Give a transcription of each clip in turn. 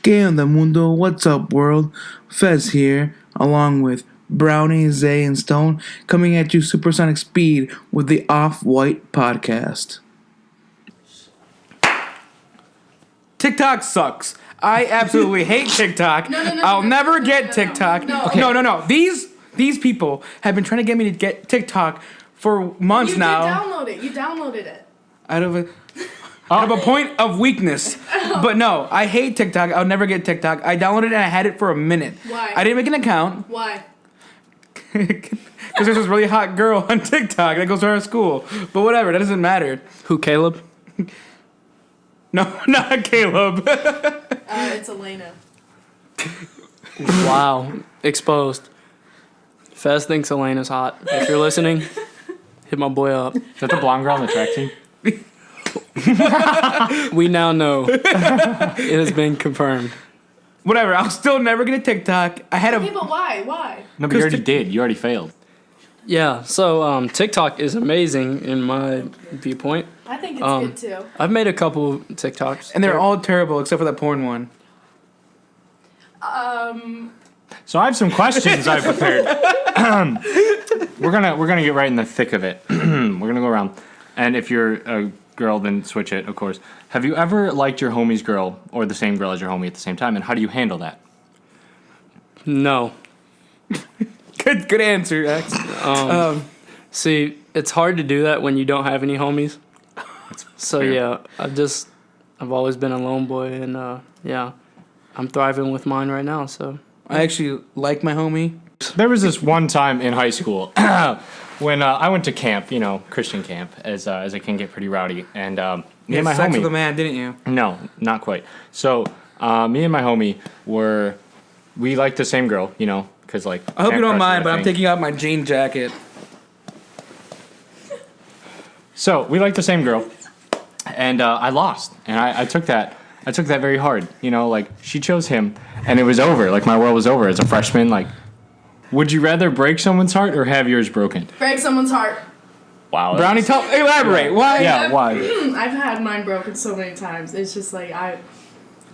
¿Qué onda, mundo? What's up, world? Fes here, along with Brownie, Xay, and Stone, coming at you supersonic speed with the Off-White podcast. TikTok sucks. I absolutely hate TikTok. I'll never get TikTok. No. These people have been trying to get me to get TikTok for months now. You downloaded it. Out of a point of weakness. But no, I hate TikTok. I'll never get TikTok. I downloaded it and I had it for a minute. Why? I didn't make an account. Why? Because there's this really hot girl on TikTok that goes to our school. But whatever, that doesn't matter. Who, Caleb? No, not Caleb. It's Alaina. Wow. Exposed. Fez thinks Elena's hot. If you're listening, hit my boy up. Is that the blonde girl on the track team? We now know. It has been confirmed. Whatever, I'll still never get a TikTok. I had Okay, but why? No, but you already did. You already failed. Yeah, so TikTok is amazing in my viewpoint. I think it's good too. I've made a couple TikToks. And they're all terrible except for that porn one. So I have some questions I've prepared. We're gonna get right in the thick of it. We're gonna go around, and if you're a girl, then switch it, of course. Have you ever liked your homie's girl or the same girl as your homie at the same time, and how do you handle that? No. Good answer, X. See, it's hard to do that when you don't have any homies. So fair. yeah, I've always been a lone boy, and yeah, I'm thriving with mine right now. So I actually like my homie. There was this one time in high school when I went to camp, Christian camp, as I can get pretty rowdy, and me and my sex homie. with a man, didn't you? No, not quite. So me and my homie we liked the same girl, because like. I hope you don't camp mind, crush but is a I'm thing. taking out my jean jacket. So we liked the same girl, and I lost, and I took that very hard. Like she chose him, and it was over. Like my world was over as a freshman. Like, would you rather break someone's heart or have yours broken? Break someone's heart. Wow. Brownie, elaborate. Why? Yeah, why? I've had mine broken so many times. It's just like I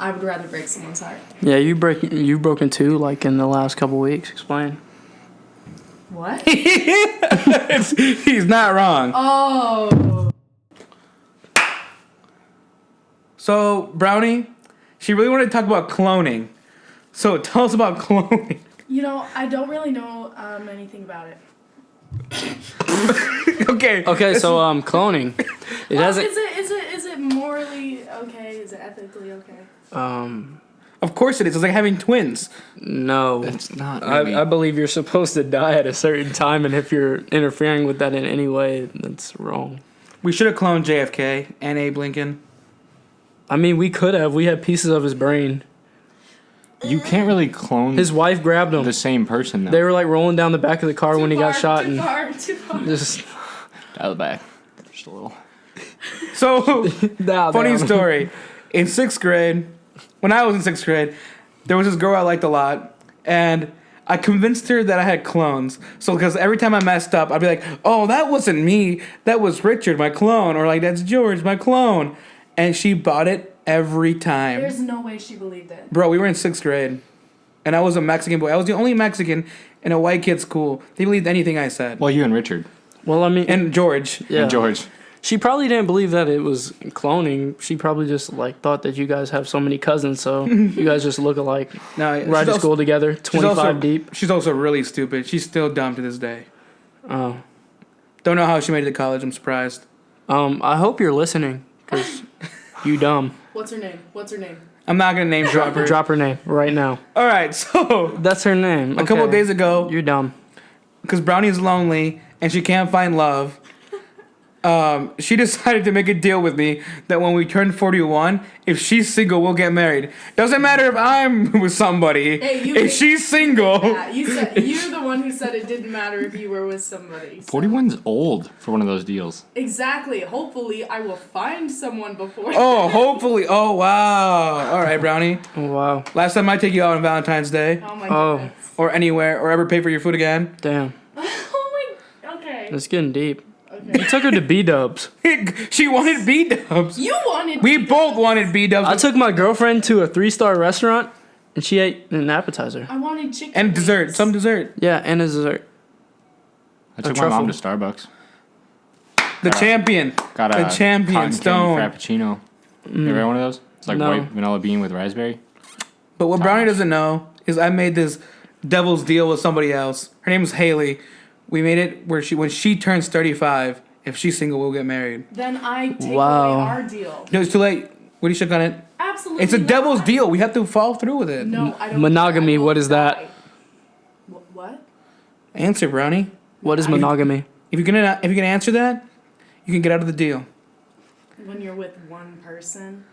would rather break someone's heart. yeah, you've broken two like in the last couple weeks. Explain. What? He's not wrong. Oh. So, Brownie, she really wanted to talk about cloning. So, tell us about cloning. I don't really know anything about it. Okay. Okay, so cloning. It hasn't. Is it morally okay? Is it ethically okay? Of course it is. It's like having twins. No. It's not. Really. I believe you're supposed to die at a certain time, and if you're interfering with that in any way, that's wrong. We should have cloned JFK and Abe Lincoln. I mean, we could have. We had pieces of his brain. You can't really clone His wife grabbed him. the same person though. They were like rolling down the back of the car when he got shot, Too and far. just Dial it back. Just a little. So, dial funny down. story. In 6th grade, when I was in 6th grade, there was this girl I liked a lot, and I convinced her that I had clones. So, because every time I messed up, I'd be like, oh, that wasn't me. That was Richard, my clone. Or like, that's George, my clone. And she bought it every time. There's no way she believed it. Bro, we were in 6th grade, and I was a Mexican boy. I was the only Mexican in a white kid's school. They believed anything I said. Well, you and Richard Well, I mean, And George. yeah. and George. She probably didn't believe that it was cloning. She probably just thought that you guys have so many cousins, so you guys just look alike. No, Ride to school together, 25 deep. She's also really stupid. She's still dumb to this day. Oh. Don't know how she made it to college. I'm surprised. I hope you're listening, because you dumb. What's her name? I'm not going to name drop her. Drop her name right now. All right, so That's her name. a couple of Okay. days ago, You're dumb. because Brownie's lonely and she can't find love, she decided to make a deal with me that when we turn 41, if she's single, we'll get married. Doesn't matter if I'm with somebody. Hey, if she's single. Yeah, you're the one who said it didn't matter if you were with somebody. So. 41's old for one of those deals. Exactly. Hopefully, I will find someone before. Oh, hopefully. Oh, wow. All right, Brownie. Oh, wow. Last time I take you out on Valentine's Day Oh my Oh. goodness. or anywhere or ever pay for your food again. Damn. Oh my. Okay. It's getting deep. You took her to B-dubs. She wanted B-dubs. You wanted. We both wanted B-dubs. I took my girlfriend to a 3-star restaurant, and she ate an appetizer. I wanted chicken. and dessert. wings. Some dessert. Yeah, and a dessert. I took my truffle. mom to Starbucks. The champion. Got The a champion cotton stone. candy frappuccino. You ever had one of those? It's like No. white vanilla bean with raspberry. But what Brownie doesn't know is I made this devil's deal with somebody else. Her name is Haley. We made it where when she turns 35, if she's single, we'll get married. Then I take Wow. away our deal. No, it's too late. What do you shook on it? Absolutely. It's a not. devil's deal. We have to follow through with it. No, I don't. Monogamy, I will what is that? die. What? Answer, Brownie. What is monogamy? If you're gonna answer that, you can get out of the deal. When you're with one person.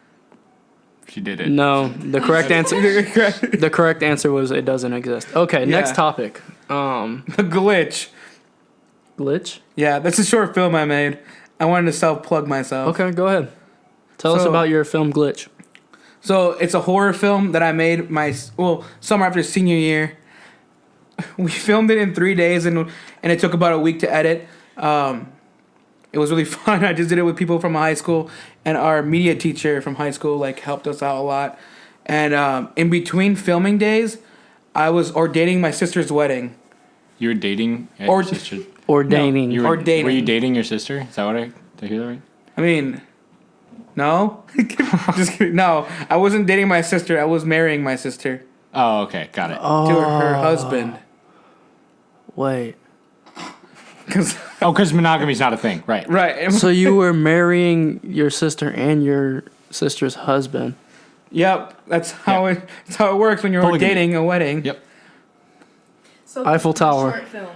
She did it. No, the correct answer. The correct answer was it doesn't exist. Okay, next Yeah. topic. The glitch. Glitch. Yeah, that's a short film I made. I wanted to self-plug myself. Okay, go ahead. Tell us So- about your film Glitch. So it's a horror film that I made summer after senior year. We filmed it in 3 days and it took about a week to edit. It was really fun. I just did it with people from high school, and our media teacher from high school helped us out a lot. And in between filming days, I was ordaining my sister's wedding. You were dating your Or- sister. Ordaining. You were, or dating. Were you dating your sister? Is that what did I hear that right? I mean, no, just kidding. No, I wasn't dating my sister. I was marrying my sister Oh, okay, got it. to her husband. Wait. Cause Oh, because monogamy's not a thing, right? right. So you were marrying your sister and your sister's husband. Yep, that's how it works when you're Polygamy. dating a wedding. Yep. So Eiffel the Tower. Short film.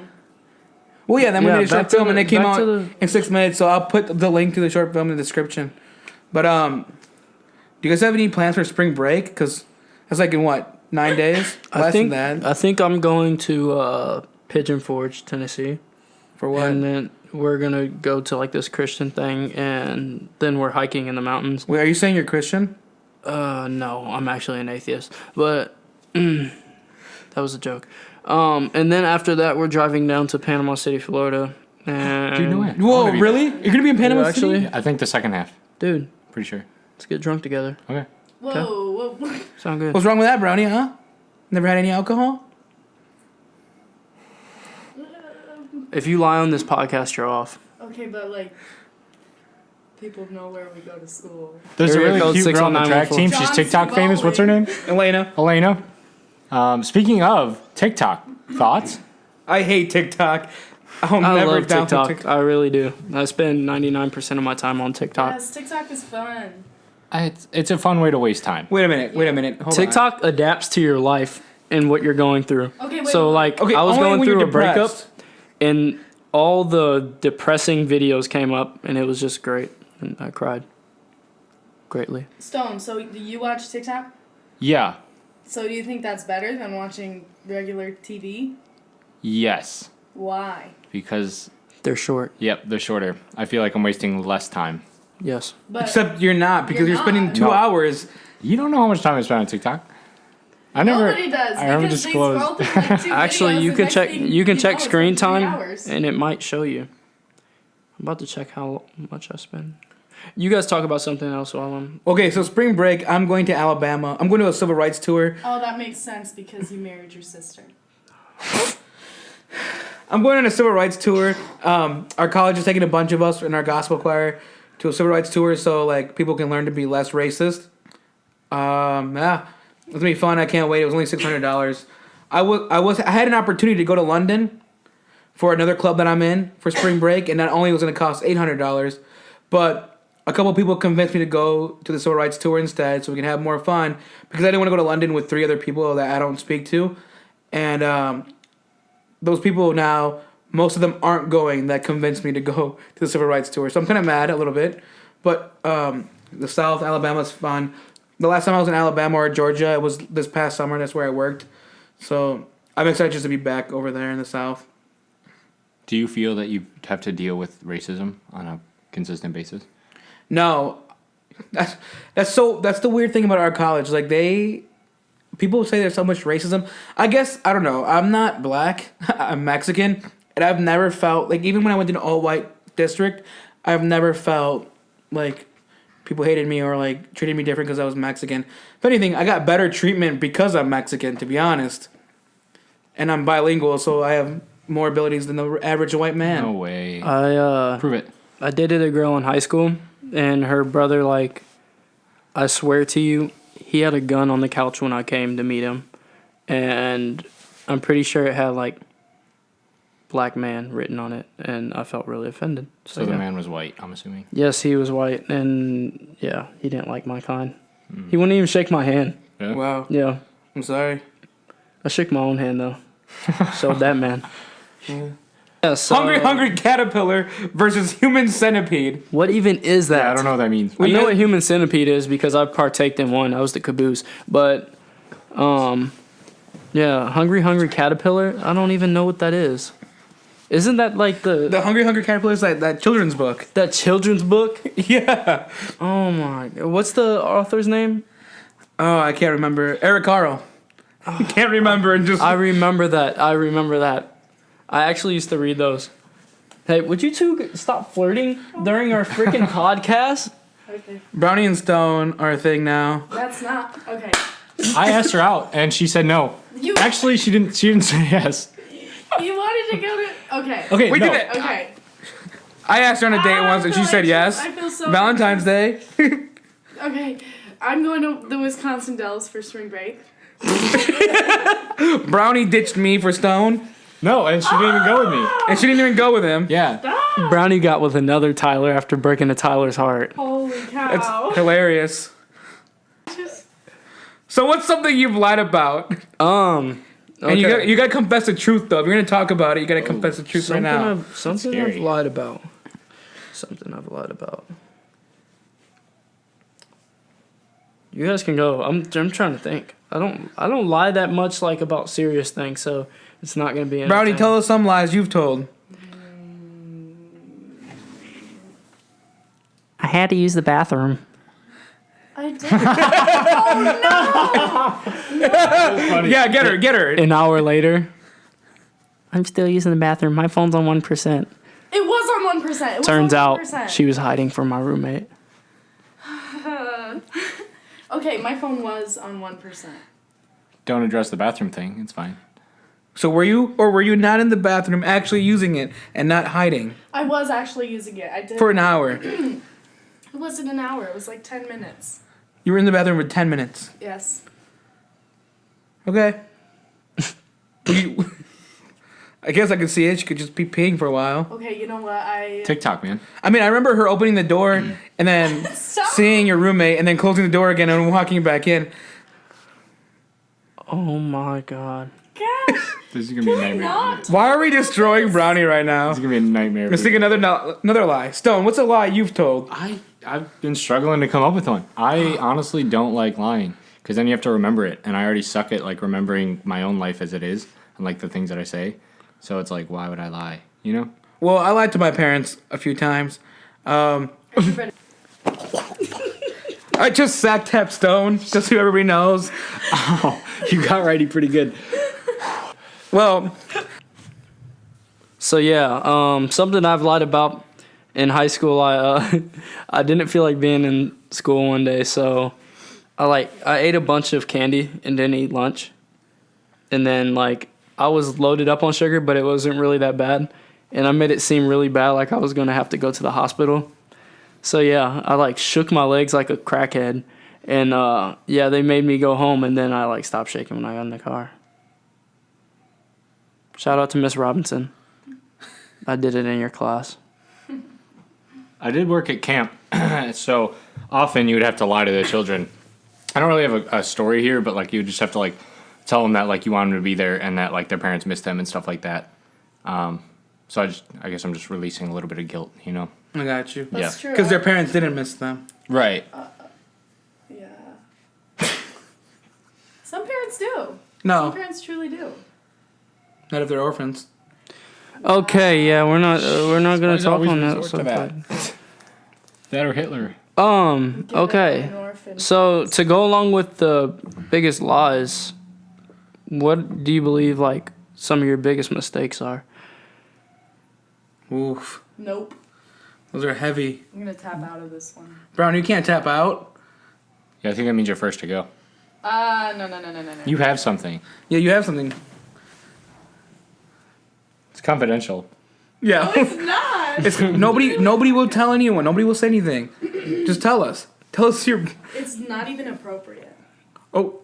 Well, yeah, then we Yeah, did a short back to film and the- it came back out to the- in 6 minutes. So I'll put the link to the short film in the description. But do you guys have any plans for spring break? Because that's in what 9 days? Less than that. I think I'm going to Pigeon Forge, Tennessee, For what? and then we're gonna go to this Christian thing, and then we're hiking in the mountains. Wait, are you saying you're Christian? No, I'm actually an atheist, but that was a joke. And then after that, we're driving down to Panama City, Florida. And Do you know it? Whoa, really? You're gonna be in Panama Yeah, actually, City? I think the second half. dude, Pretty sure. let's get drunk together. Okay. Whoa, whoa. Sound good? What's wrong with that, Brownie? Huh? Never had any alcohol? If you lie on this podcast, you're off. Okay, but people know where we go to school. There's a Area really code cute girl on the track 60914. team. She's John TikTok C. famous. What's her name? Elena. Alaina. Speaking of TikTok, thoughts? I hate TikTok. I'll I never love download TikTok. I really do. I spend 99% of my time on TikTok. Yes, TikTok is fun. It's a fun way to waste time. Wait a minute. Hold on. TikTok adapts to your life and what you're going through. Okay, wait. So Okay, I was only going when you're through a breakup, depressed. and all the depressing videos came up, and it was just great, and I cried greatly. Stone, so do you watch TikTok? Yeah. So do you think that's better than watching regular TV? Yes. Why? Because, They're short. yep, they're shorter. I feel like I'm wasting less time. Yes. But Except you're not because You're you're spending not. 2 No. hours. You don't know how much time I spend on TikTok. I never. nobody does. I never because they disclosed. scroll through, 2 Actually, videos, you and can next check. thing You can know, check it's screen 3 time, hours. and it might show you. I'm about to check how much I spend. You guys talk about something else while I'm. Okay, so spring break, I'm going to Alabama. I'm going to a civil rights tour. Oh, that makes sense because you married your sister. I'm going on a civil rights tour. Our college is taking a bunch of us in our gospel choir to a civil rights tour, so people can learn to be less racist. Yeah, it's gonna be fun. I can't wait. It was only $600. I had an opportunity to go to London for another club that I'm in for spring break, and not only was it gonna cost $800, but a couple people convinced me to go to the civil rights tour instead, so we can have more fun. Because I didn't want to go to London with 3 other people that I don't speak to, and those people now, most of them aren't going. That convinced me to go to the civil rights tour. So I'm kind of mad a little bit, but the South, Alabama's fun. The last time I was in Alabama or Georgia, it was this past summer. That's where I worked. So I'm excited just to be back over there in the South. Do you feel that you have to deal with racism on a consistent basis? No, that's the weird thing about our college. People say there's so much racism. I guess I don't know. I'm not black. I'm Mexican, and I've never felt even when I went to an all white district, I've never felt like people hated me or like treated me different because I was Mexican. If anything, I got better treatment because I'm Mexican, to be honest. And I'm bilingual, so I have more abilities than the average white man. No way. Prove it. I dated a girl in high school, and her brother, like, I swear to you, he had a gun on the couch when I came to meet him. And I'm pretty sure it had, like, black man written on it, and I felt really offended. So the man was white, I'm assuming. Yes, he was white, and yeah, he didn't like my kind. He wouldn't even shake my hand. Yeah? Wow. Yeah. I'm sorry. I shook my own hand, though. So that man. Yeah, so, Hungry caterpillar versus human centipede. What even is that? Yeah, I don't know what that means. I know what human centipede is because I've partaked in one. I was the caboose. But, yeah, hungry caterpillar, I don't even know what that is. Isn't that like The Hungry Caterpillar is that children's book. that children's book? Yeah. Oh my God. What's the author's name? Oh, I can't remember. Eric Carle. I can't remember and just. I remember that. I actually used to read those. Hey, would you two stop flirting during our freaking podcast? Okay. Brownie and Stone are a thing now. That's not okay. I asked her out, and she said no. You Actually, she didn't say yes. you wanted to go to okay. Okay, We no. did it. Okay. I asked her on a date I once and she feel said yes. I feel so Valentine's Day. Okay. I'm going to the Wisconsin Dells for spring break. Brownie ditched me for Stone, No, and she didn't even go with me. and she didn't even go with him. Yeah. Brownie got with another Tyler after breaking a Tyler's heart. Holy It's cow. hilarious. So what's something you've lied about? Okay. And you gotta confess the truth though. If you're gonna talk about it, you gotta confess the truth right now. Something scary. I've lied about. Something I've lied about. You guys can go. I'm trying to think. I don't lie that much like about serious things, so it's not gonna be Brownie, entertaining. tell us some lies you've told. I had to use the bathroom. I did. Yeah, get her. An hour later, I'm still using the bathroom. My phone's on 1%. It was on 1%. It was Turns on out 1%. she was hiding from my roommate. Okay, my phone was on 1%. Don't address the bathroom thing. It's fine. So were you not in the bathroom actually using it and not hiding I was actually using it. I did. for an hour? It wasn't an hour. It was like 10 minutes. You were in the bathroom for 10 minutes. Yes. Okay. I guess I could see it. She could just be peeing for a while. Okay, you know what? TikTok, man. I mean, I remember her opening the door and then Stop. seeing your roommate and then closing the door again and walking back in. Oh my God. Gosh. This is gonna be a nightmare. not? Why are we destroying Brownie right now? This is gonna be a nightmare. Let's think another lie. Stone, what's a lie you've told? I've been struggling to come up with one. I honestly don't like lying because then you have to remember it, and I already suck at like remembering my own life as it is and like the things that I say. So it's like, why would I lie? You know? Well, I lied to my parents a few times. Everybody- I just sack tap Stone, just so everybody knows. Oh, you got righty pretty good. Well, So yeah, something I've lied about in high school. I I didn't feel like being in school one day, so I ate a bunch of candy and didn't eat lunch, and then like I was loaded up on sugar, but it wasn't really that bad, and I made it seem really bad, like I was gonna have to go to the hospital. So yeah, I like shook my legs like a crackhead, and yeah, they made me go home, and then I like stopped shaking when I got in the car. Shout out to Miss Robinson. I did it in your class. I did work at camp, so often you would have to lie to the children. I don't really have a story here, but like you just have to like tell them that like you want them to be there and that like their parents missed them and stuff like that. So I guess I'm just releasing a little bit of guilt, you know? I got you. That's true. Because their parents didn't miss them. Right. Yeah. Some parents do. Some No, parents truly do. not if they're orphans. Okay, yeah, we're not gonna Always talk on that resort to subject. That or Hitler. Give them Okay. an orphan. So to go along with the biggest lies, what do you believe like some of your biggest mistakes are? Oof. Nope. Those are heavy. I'm gonna tap out of this one. Brown, you can't tap out. Yeah, I think that means you're first to go. No. You have something. Yeah, you have something. It's confidential. Yeah. It's not. It's nobody will tell anyone. Nobody will say anything. Just tell us. Tell us your. It's not even appropriate. Oh.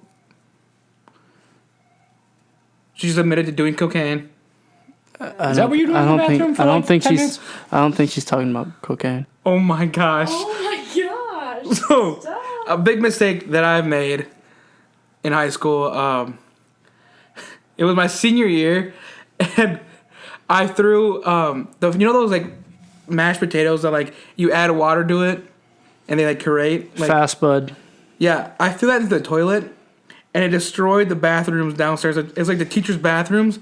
She's admitted to doing cocaine. Is that what you're doing in the bathroom for like 10 minutes? I don't think she's talking about cocaine. Oh my gosh. Oh my gosh. So, Stop. a big mistake that I've made in high school. It was my senior year, and I threw those like mashed potatoes that like you add water to it, and they like curate. Like, Fast bud. Yeah, I threw that into the toilet, and it destroyed the bathrooms downstairs. It's like the teachers' bathrooms,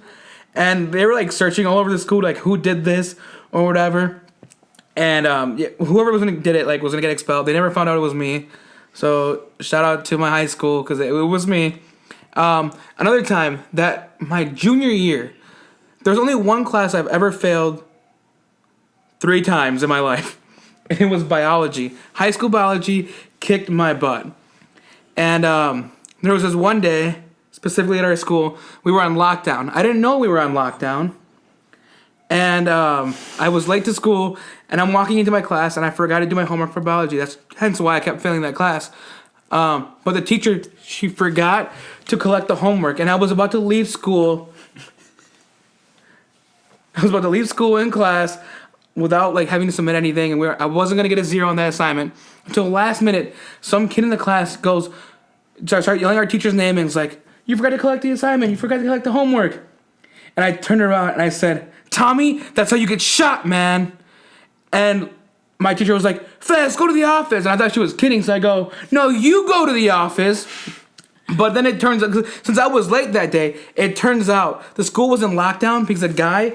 and they were like searching all over the school, like who did this or whatever. And whoever did it like was gonna get expelled. They never found out it was me. So shout out to my high school because it was me. Another time that my junior year, there's only one class I've ever failed 3 times in my life. And it was biology. High school biology kicked my butt. And there was this one day, specifically at our school, we were on lockdown. I didn't know we were on lockdown. And I was late to school, and I'm walking into my class, and I forgot to do my homework for biology. That's hence why I kept failing that class. But the teacher, she forgot to collect the homework, and I was about to leave school. I was about to leave school in class without like having to submit anything, and I wasn't gonna get a 0 on that assignment until last minute. Some kid in the class starts yelling our teacher's name, and it's like, "You forgot to collect the assignment. You forgot to collect the homework." And I turned around and I said, "Tommy, that's how you get shot, man." And my teacher was like, "Fes, go to the office." And I thought she was kidding, so I go, "No, you go to the office." But then it turns out, since I was late that day, it turns out the school was in lockdown because a guy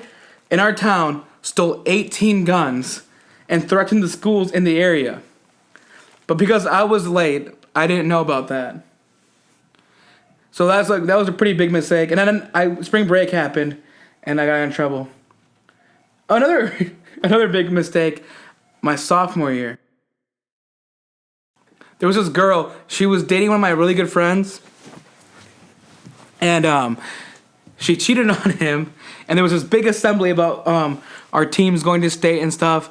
in our town stole 18 guns and threatened the schools in the area. But because I was late, I didn't know about that. So that was a pretty big mistake. And then spring break happened, and I got in trouble. Another big mistake, my sophomore year. There was this girl, she was dating one of my really good friends, and she cheated on him, and there was this big assembly about our teams going to state and stuff,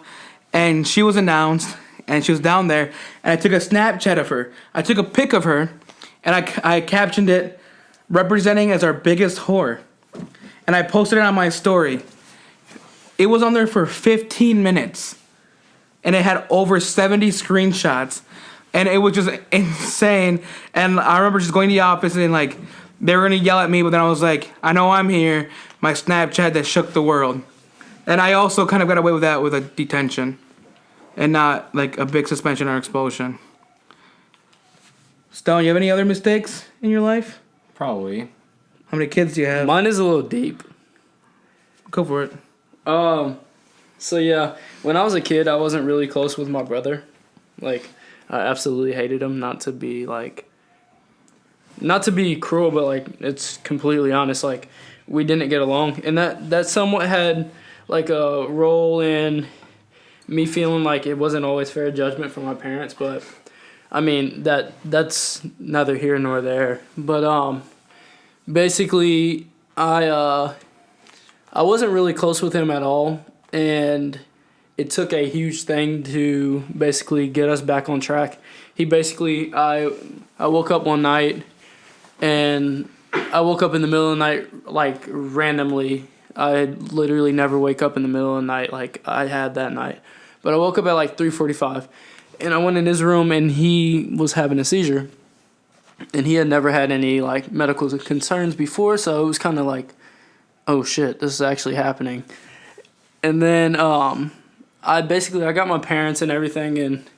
and she was announced, and she was down there, and I took a Snapchat of her. I took a pic of her, and I captioned it, "Representing as our biggest whore," and I posted it on my story. It was on there for 15 minutes, and it had over 70 screenshots, and it was just insane. And I remember just going to the office and like they were gonna yell at me, but then I was like, "I know I'm here." My Snapchat that shook the world, and I also kind of got away with that with a detention, and not like a big suspension or expulsion. Stone, you have any other mistakes in your life? Probably. How many kids do you have? Mine is a little deep. Go for it. So yeah, when I was a kid, I wasn't really close with my brother. Like, I absolutely hated him. Not to be cruel, but like, it's completely honest. Like, we didn't get along, and that somewhat had like a role in me feeling like it wasn't always fair judgment from my parents. But I mean, that's neither here nor there. But basically, I wasn't really close with him at all, and it took a huge thing to basically get us back on track. I woke up one night, and I woke up in the middle of the night, like, randomly. I literally never wake up in the middle of the night like I had that night. But I woke up at, like, 3:45, and I went in his room, and he was having a seizure. And he had never had any, like, medical concerns before, so it was kind of like, oh shit, this is actually happening. And then I got my parents and everything, and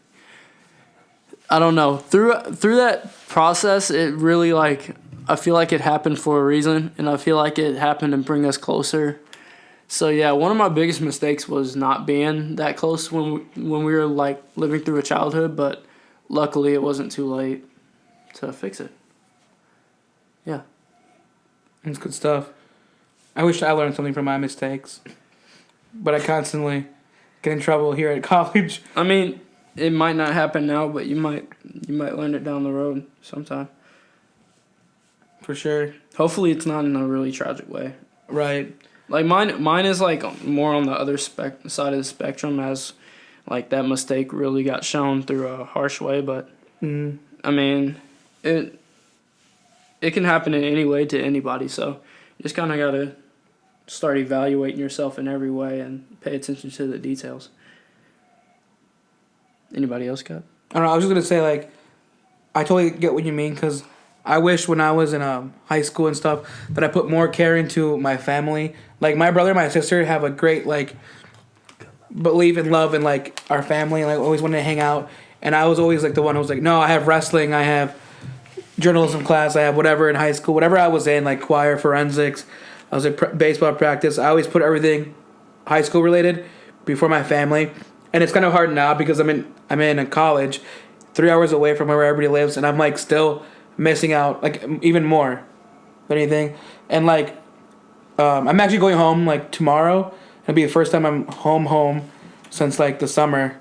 I don't know, through that process, it really, like, I feel like it happened for a reason, and I feel like it happened to bring us closer. So yeah, one of my biggest mistakes was not being that close when we were like living through a childhood, but luckily it wasn't too late to fix it. Yeah. That's good stuff. I wish I learned something from my mistakes, but I constantly get in trouble here at college. I mean, it might not happen now, but you might learn it down the road sometime. For sure. Hopefully, it's not in a really tragic way. Right. Like mine is like more on the other side of the spectrum, as like that mistake really got shown through a harsh way. But I mean, it can happen in any way to anybody. So you just kind of gotta start evaluating yourself in every way and pay attention to the details. Anybody else got? I don't know. I was just gonna say like, I totally get what you mean because I wish when I was in high school and stuff that I put more care into my family. Like my brother and my sister have a great like belief and love in like our family and like always wanted to hang out. And I was always like the one who was like, no, I have wrestling, I have journalism class, I have whatever in high school, whatever I was in, like choir, forensics. I was at baseball practice. I always put everything high school related before my family. And it's kind of hard now because I'm in a college 3 hours away from where everybody lives, and I'm like still missing out like even more than anything. And like I'm actually going home like tomorrow. It'll be the first time I'm home since like the summer.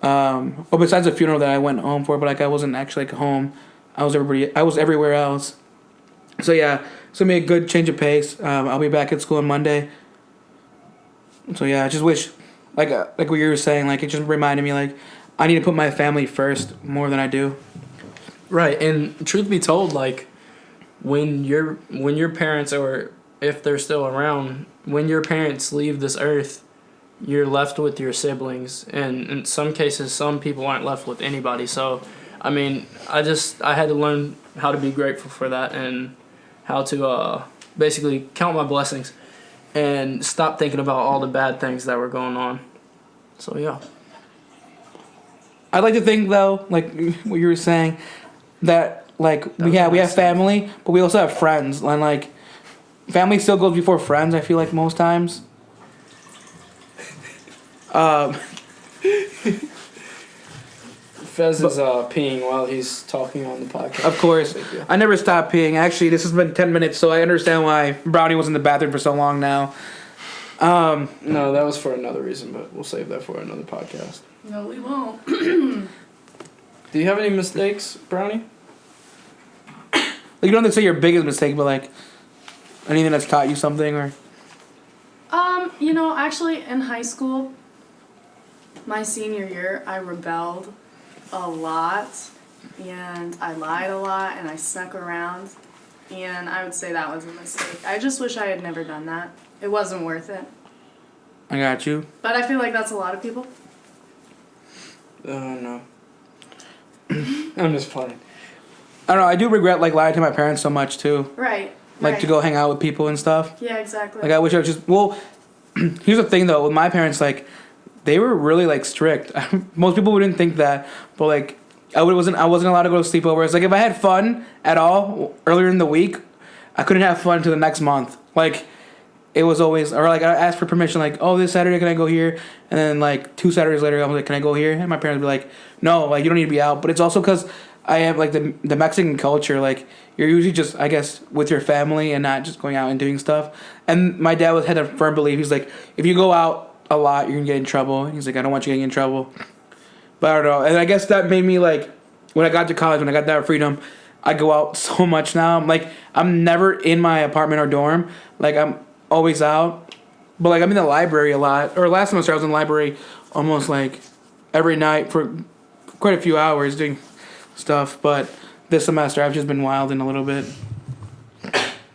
Well, besides the funeral that I went home for, but like I wasn't actually like home. I was everywhere else. So yeah, it's gonna be a good change of pace. I'll be back at school on Monday. So yeah, I just wish, like what you were saying, like it just reminded me like I need to put my family first more than I do. Right, and truth be told, like when your parents, or if they're still around, when your parents leave this earth, you're left with your siblings, and in some cases, some people aren't left with anybody. So, I mean, I had to learn how to be grateful for that and how to basically count my blessings and stop thinking about all the bad things that were going on. So yeah. I'd like to think though, like what you were saying, that like we have family, but we also have friends, and like family still goes before friends. I feel like most times. Fez is peeing while he's talking on the podcast. Of course, I never stop peeing. Actually, this has been 10 minutes, so I understand why Brownie was in the bathroom for so long now. No, that was for another reason, but we'll save that for another podcast. No, we won't. Do you have any mistakes, Brownie? Like, you don't have to say your biggest mistake, but like anything that's taught you something, or Actually in high school, my senior year, I rebelled a lot, and I lied a lot, and I snuck around, and I would say that was a mistake. I just wish I had never done that. It wasn't worth it. I got you. But I feel like that's a lot of people. No. I'm just playing. I don't know. I do regret like lying to my parents so much too. Right. Like right. to go hang out with people and stuff. Yeah, exactly. Like I wish I was just here's the thing though with my parents, like they were really like strict. Most people wouldn't think that, but like I wasn't allowed to go to sleepovers. Like if I had fun at all earlier in the week, I couldn't have fun until the next month. Like it was always, or like I asked for permission, like, oh, this Saturday can I go here? And then like 2 Saturdays later, I was like, can I go here? And my parents would be like, no, like you don't need to be out. But it's also because I have like the Mexican culture, like you're usually just, I guess, with your family and not just going out and doing stuff. And my dad had a firm belief. He's like, if you go out a lot, you're gonna get in trouble. He's like, I don't want you getting in trouble. But I don't know. And I guess that made me like, when I got to college, when I got that freedom, I go out so much now. I'm never in my apartment or dorm. Like I'm always out. But like I'm in the library a lot. Or last semester I was in the library almost like every night for quite a few hours doing stuff. But this semester I've just been wilding a little bit.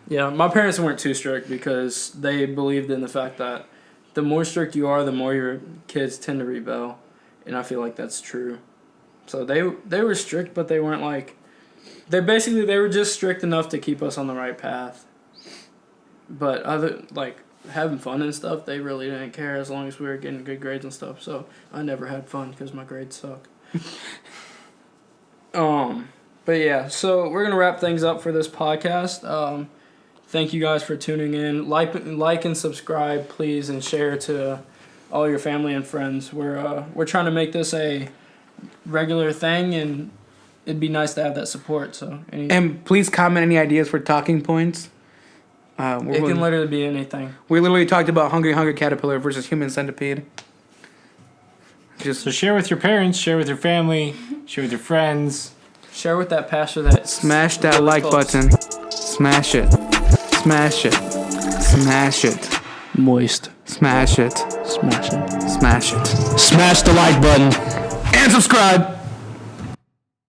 Yeah, my parents weren't too strict because they believed in the fact that the more strict you are, the more your kids tend to rebel. And I feel like that's true. So they were strict, but they weren't like... They were just strict enough to keep us on the right path. But having fun and stuff, they really didn't care as long as we were getting good grades and stuff. So I never had fun because my grades suck. But yeah, so we're gonna wrap things up for this podcast. Thank you guys for tuning in. Like and subscribe, please, and share to all your family and friends. We're trying to make this a regular thing, and it'd be nice to have that support. So and please comment any ideas for talking points. It can literally be anything. We literally talked about Hungry Caterpillar versus Human Centipede. So share with your parents, share with your family, share with your friends. Share with that pastor that Smash that really like close. button. Smash it. Smash it. Smash it. Moist. Smash it. Smash it. Smash it. Smash the like button. And subscribe.